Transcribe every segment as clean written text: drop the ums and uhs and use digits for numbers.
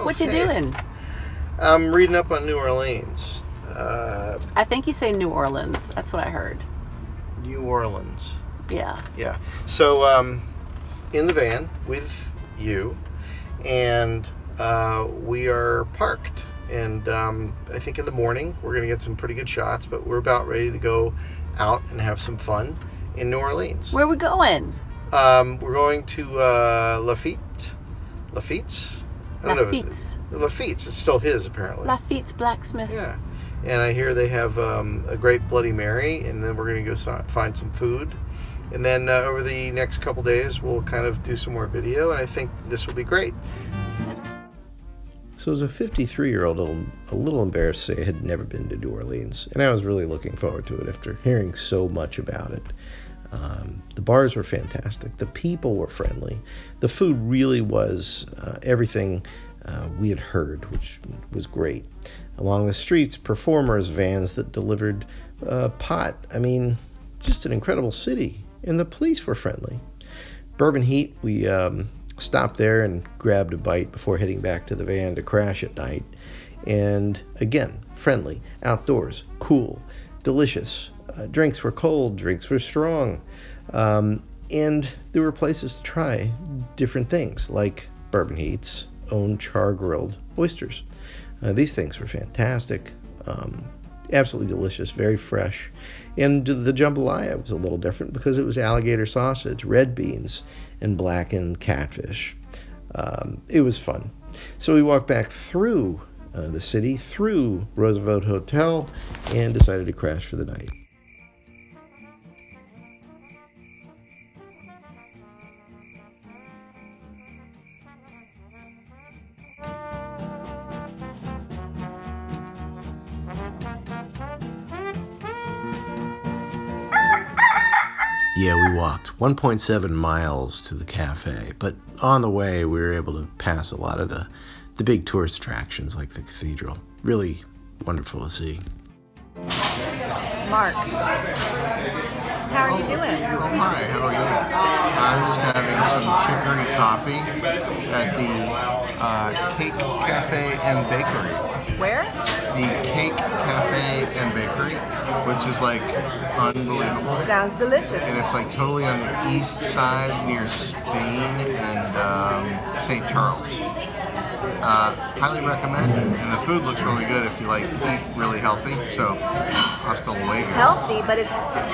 What you doing? I'm reading up on New Orleans. I think you say New Orleans. That's what I heard. New Orleans. Yeah. Yeah. So, in the van with you, and we are parked. And I think in the morning we're going to get some pretty good shots, but we're about ready to go out and have some fun in New Orleans. Where are we going? We're going to Lafitte's? Lafitte's? I don't know. Lafitte's. It's still his, apparently. Lafitte's Blacksmith. Yeah. And I hear they have a great Bloody Mary, and then we're going to go find some food. And then over the next couple days, we'll kind of do some more video, and I think this will be great. So as a 53-year-old, a little embarrassed to say I had never been to New Orleans, and I was really looking forward to it after hearing so much about it. The bars were fantastic. The people were friendly. The food really was everything we had heard, which was great. Along the streets, performers, vans that delivered pot. I mean, just an incredible city. And the police were friendly. Bourbon Heat, we stopped there and grabbed a bite before heading back to the van to crash at night. And again, friendly, outdoors, cool, delicious. Drinks were cold, drinks were strong. And there were places to try different things, like Bourbon Heat's own char-grilled oysters. These things were fantastic, absolutely delicious, very fresh. And the jambalaya was a little different because it was alligator sausage, red beans, and blackened catfish. It was fun. So we walked back through the city, through Roosevelt Hotel, and decided to crash for the night. Yeah, we walked 1.7 miles to the cafe, but on the way we were able to pass a lot of the big tourist attractions like the cathedral. Really wonderful to see. Mark, how are you doing? Hi, how are you? I'm just having some chicory coffee at the Cake Cafe and Bakery. Where? The Cake Cafe and Bakery, which is like unbelievable. Sounds delicious. And it's like totally on the east side near Spain and St. Charles. Highly recommended, and the food looks really good if you like eat really healthy. So hasta luego. Healthy, but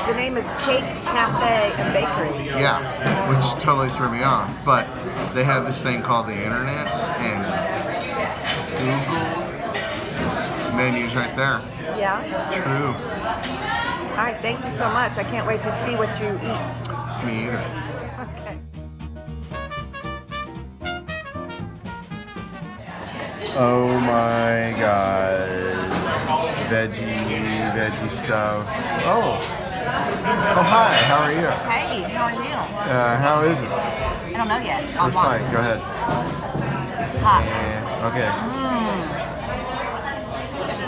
the name is Cake Cafe and Bakery. Yeah, which totally threw me off. But they have this thing called the internet, and Google menus right there. Yeah. True. All right, thank you so much. I can't wait to see what you eat. Me either. Okay. Oh my god. Veggie stuff. Oh, hi, how are you? Hey, how are you? How is it? I don't know yet. First bite, go ahead. Hot. Okay.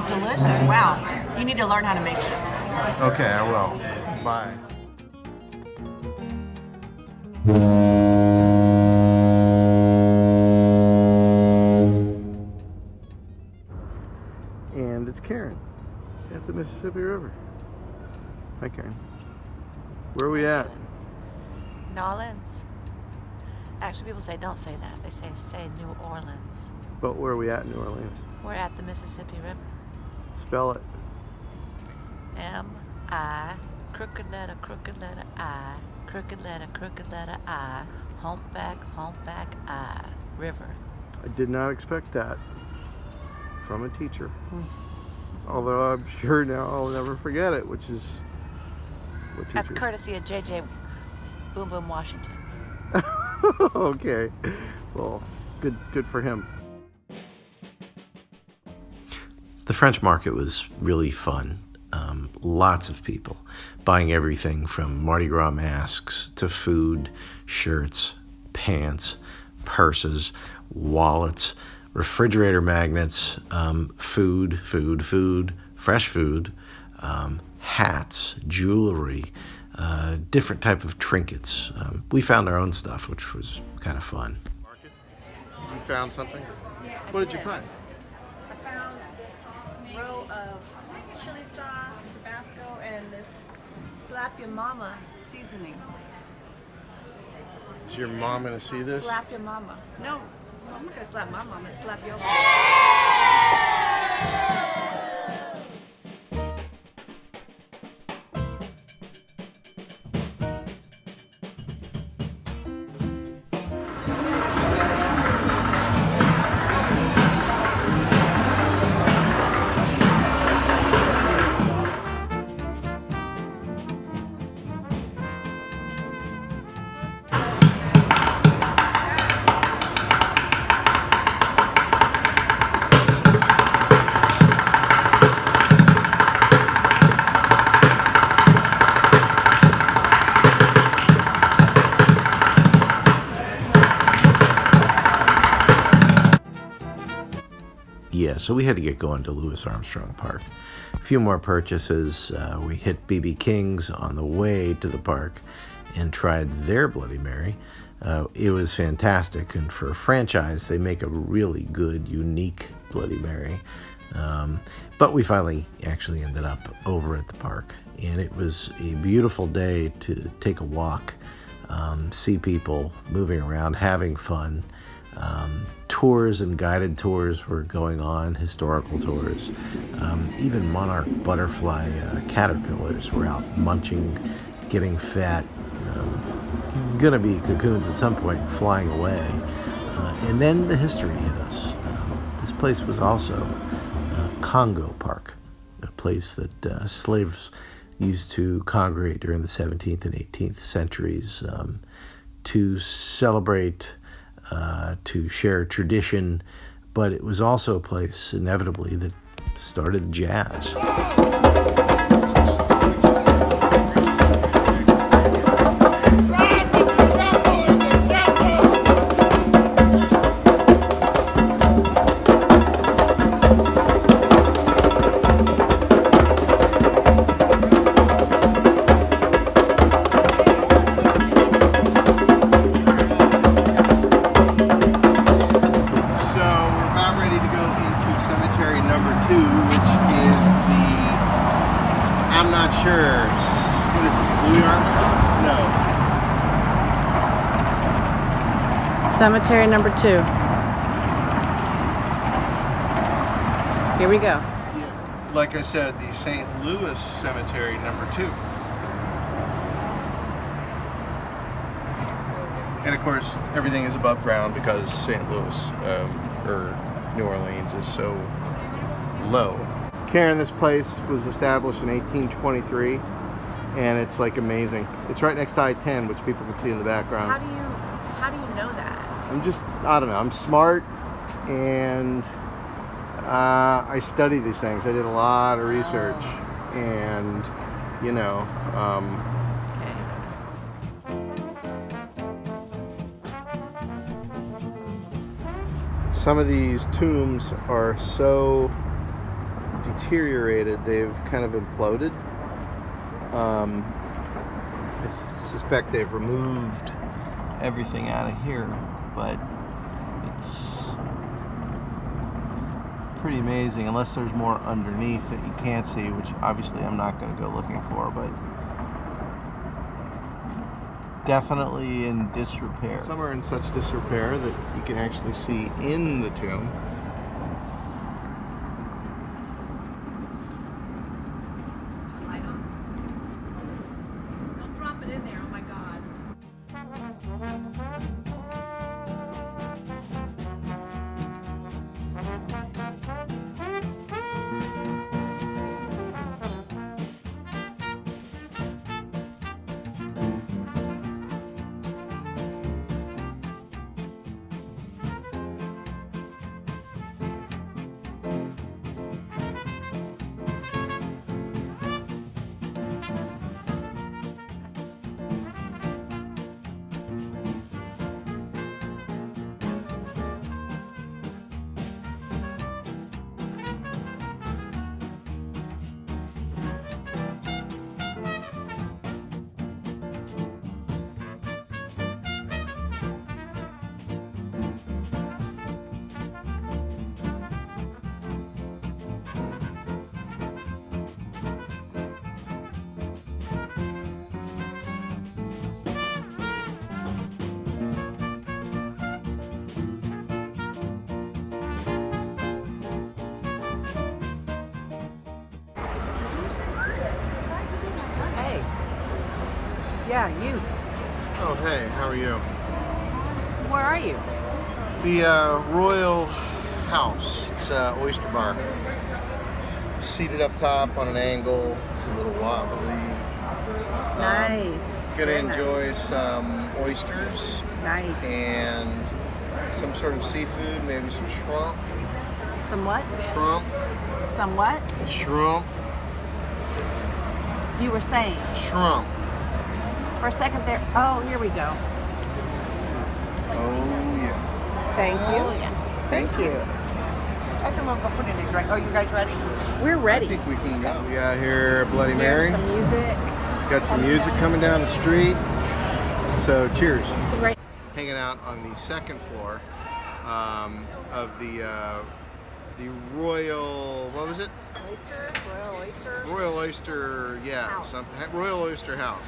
Delicious. Wow. You need to learn how to make this. Okay, I will. Bye. And it's Karen at the Mississippi River. Hi, Karen. Where are we at? New Orleans. Actually, people say don't say that. They say New Orleans. But where are we at in New Orleans? We're at the Mississippi River. Spell it. M-I, crooked letter, I, crooked letter, I, humpback, I, river. I did not expect that from a teacher. Although I'm sure now I'll never forget it, which is what teacher? That's courtesy of J.J. Boom Boom Washington. Okay. Well, good for him. The French market was really fun. Lots of people buying everything from Mardi Gras masks to food, shirts, pants, purses, wallets, refrigerator magnets, food, fresh food, hats, jewelry, different type of trinkets. We found our own stuff, which was kind of fun. Market? You found something? What did you find? I found this row of chili sauce, Tabasco, and this Slap Your Mama seasoning. Is your mom gonna see this? Slap your mama. No, I'm not gonna slap my mama. Slap your mama. Yeah, so we had to get going to Louis Armstrong Park. A few more purchases. We hit BB King's on the way to the park and tried their Bloody Mary. It was fantastic, and for a franchise, they make a really good, unique Bloody Mary. But we finally actually ended up over at the park, and it was a beautiful day to take a walk, see people moving around, having fun. Tours and guided tours were going on, historical tours. Even monarch butterfly caterpillars were out munching, getting fat, gonna be cocoons at some point, flying away. And then the history hit us. This place was also Congo Park, a place that slaves used to congregate during the 17th and 18th centuries to celebrate, to share tradition, but it was also a place, inevitably, that started jazz. Cemetery number 2. Here we go. Yeah, like I said, the St. Louis Cemetery number 2. And of course, everything is above ground because St. Louis, or New Orleans, is so low. Karen, this place was established in 1823, and it's like amazing. It's right next to I-10, which people can see in the background. How do you know that? I don't know, I'm smart, and I study these things. I did a lot of research, and you know, some of these tombs are so deteriorated, they've kind of imploded. I suspect they've removed everything out of here, but it's pretty amazing, unless there's more underneath that you can't see, which obviously I'm not going to go looking for, but definitely in disrepair. Some are in such disrepair that you can actually see in the tomb. Don't drop it in there, oh my God. Yeah, you. Oh, hey, how are you? Where are you? The Royal House. It's an oyster bar. Seated up top on an angle. It's a little wobbly. Nice. Gonna Very enjoy some oysters Nice. and some sort of seafood, maybe some shrimp. Some what? Shrimp. Some what? Shrimp. You were saying. Shrimp. For a second there. Oh, here we go. Oh, yeah. Thank you. Oh, yeah. Thank you. That's what I'm gonna put in the drink. Are you guys ready? We're ready. I think we can go. We got here Bloody Hearing Mary. some music. Got some music coming down the street. So cheers. It's a great. Hanging out on the second floor of the Royal, what was it? Oyster? Royal Oyster? Royal Oyster, yeah, House. something. Royal Oyster House.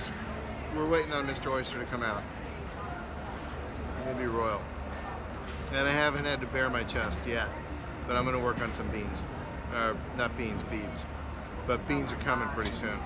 We're waiting on Mr. Oyster to come out. Maybe Royal. And I haven't had to bare my chest yet, but I'm gonna work on some beans. Not beans, beads. But beans are coming pretty soon.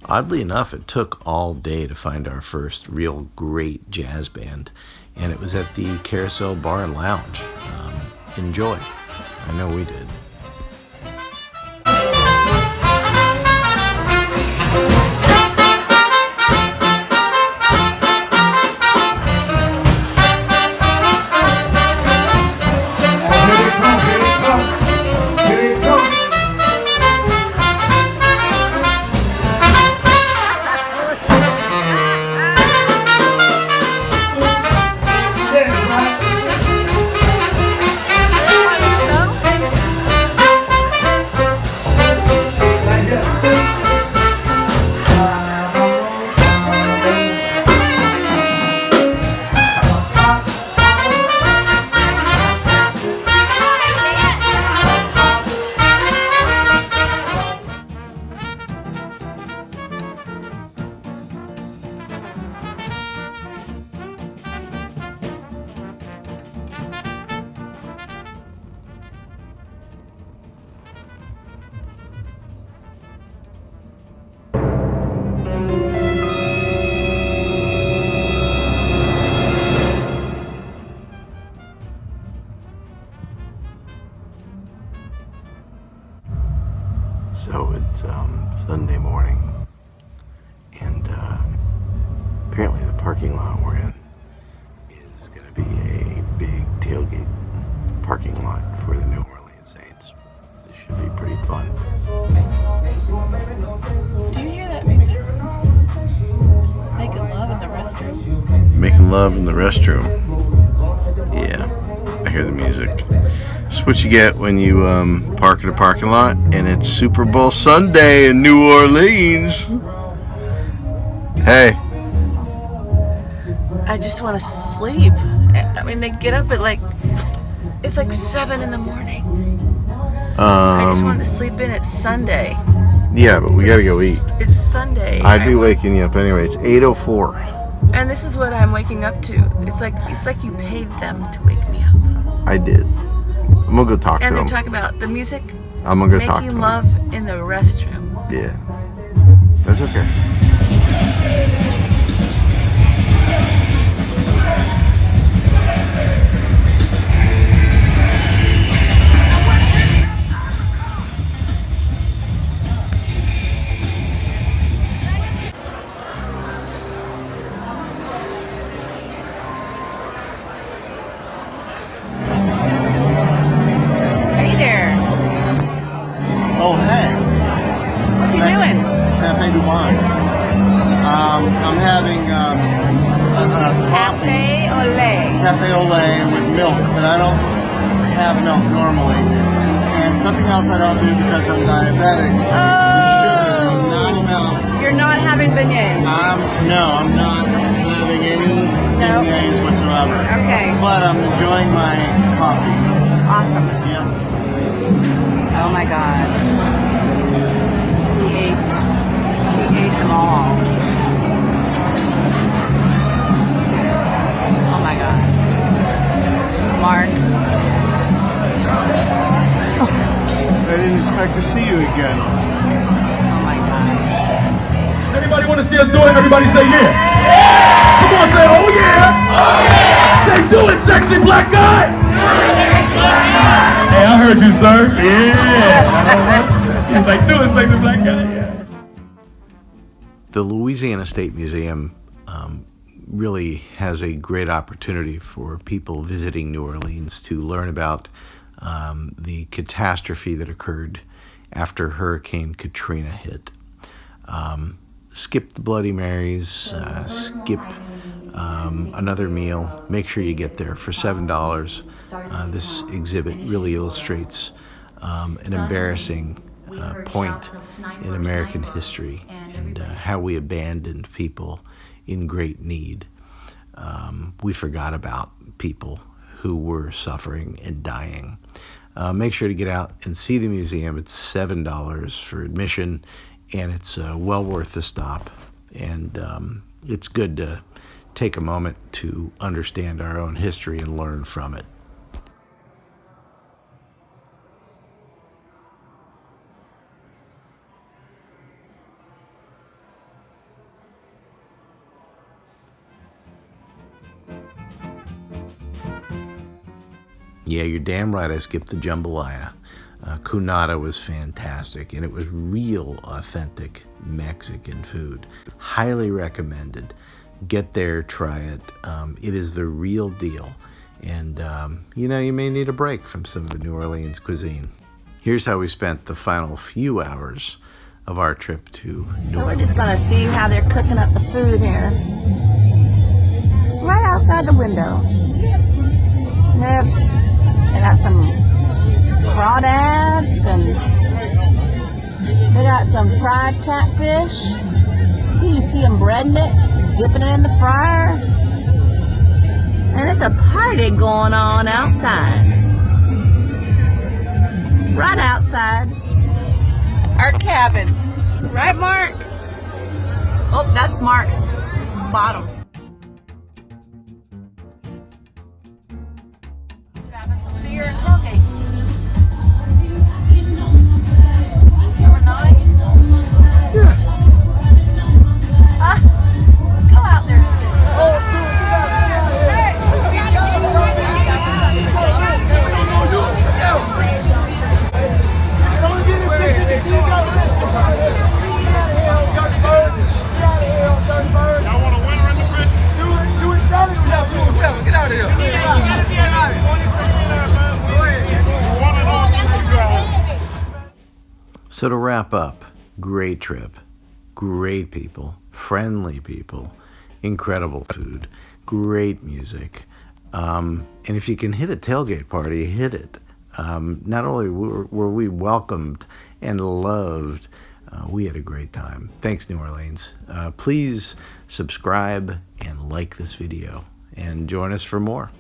Oddly enough, it took all day to find our first real great jazz band, and it was at the Carousel Bar and Lounge. Enjoy. I know we did. So it's Sunday morning, and apparently the parking lot we're in is going to be a big tailgate parking lot for the New Orleans Saints. This should be pretty fun. Do you hear that music? Making love in the restroom. Making love in the restroom. Yeah, I hear the music. It's what you get when you park at a parking lot and it's Super Bowl Sunday in New Orleans. Hey. I just want to sleep. I mean, they get up at it's like 7 in the morning. I just wanted to sleep in. It's Sunday. Yeah, but we gotta go eat. It's Sunday. I'd be waking you up anyway. It's 8:04. And this is what I'm waking up to. It's like you paid them to wake me up. I did. I'm gonna go talk to And they're them. talking about the music. I'm gonna go talk to Making them. love in the restroom. Yeah, that's okay. Hey there. Oh, hey. What you doing? Cafe du Monde. I'm having a coffee. Cafe au lait. Cafe au lait with milk, but I don't have milk normally. And Something else I don't do because I'm diabetic. Oh, Not enough. you're not having beignets. No, I'm not having any Nope. beignets whatsoever. Okay, But I'm enjoying my coffee. awesome. Yeah. Oh my God. He ate them all. Oh my God. Mark. I didn't expect to see you again. Oh my God. Anybody want to see us do it? Everybody say yeah. Come on, say oh yeah. Oh yeah. Say do it, sexy black guy. Hey, I heard you, sir. Yeah. He's like, do it, sexy black guy. Yeah. The Louisiana State Museum really has a great opportunity for people visiting New Orleans to learn about the catastrophe that occurred after Hurricane Katrina hit. Skip the Bloody Marys, skip another meal. Make sure you get there for $7. This exhibit really illustrates an embarrassing point in American history and how we abandoned people in great need. We forgot about people who were suffering and dying. Make sure to get out and see the museum. It's $7 for admission, and it's well worth the stop. And it's good to take a moment to understand our own history and learn from it. Yeah, you're damn right I skipped the jambalaya. CUñADA was fantastic, and it was real, authentic Mexican food. Highly recommended. Get there, try it. It is the real deal. And, you know, you may need a break from some of the New Orleans cuisine. Here's how we spent the final few hours of our trip to New So we're Orleans. just gonna see how they're cooking up the food here. Right outside the window. They got some crawdads and they got some fried catfish. You see them breading it, dipping it in the fryer. And it's a party going on outside. Right outside our cabin. Right, Mark? Oh, that's Mark's bottom. Having some beer and tailgate. Number 9? Yeah. Go out there. Y'all want a winner in the Crescent? 2 and 7? We got 2 and 7. Get out of here. So to wrap up, great trip, great people, friendly people, incredible food, great music. And if you can hit a tailgate party, hit it. Not only were we welcomed and loved, we had a great time. Thanks, New Orleans. Please subscribe and like this video and join us for more.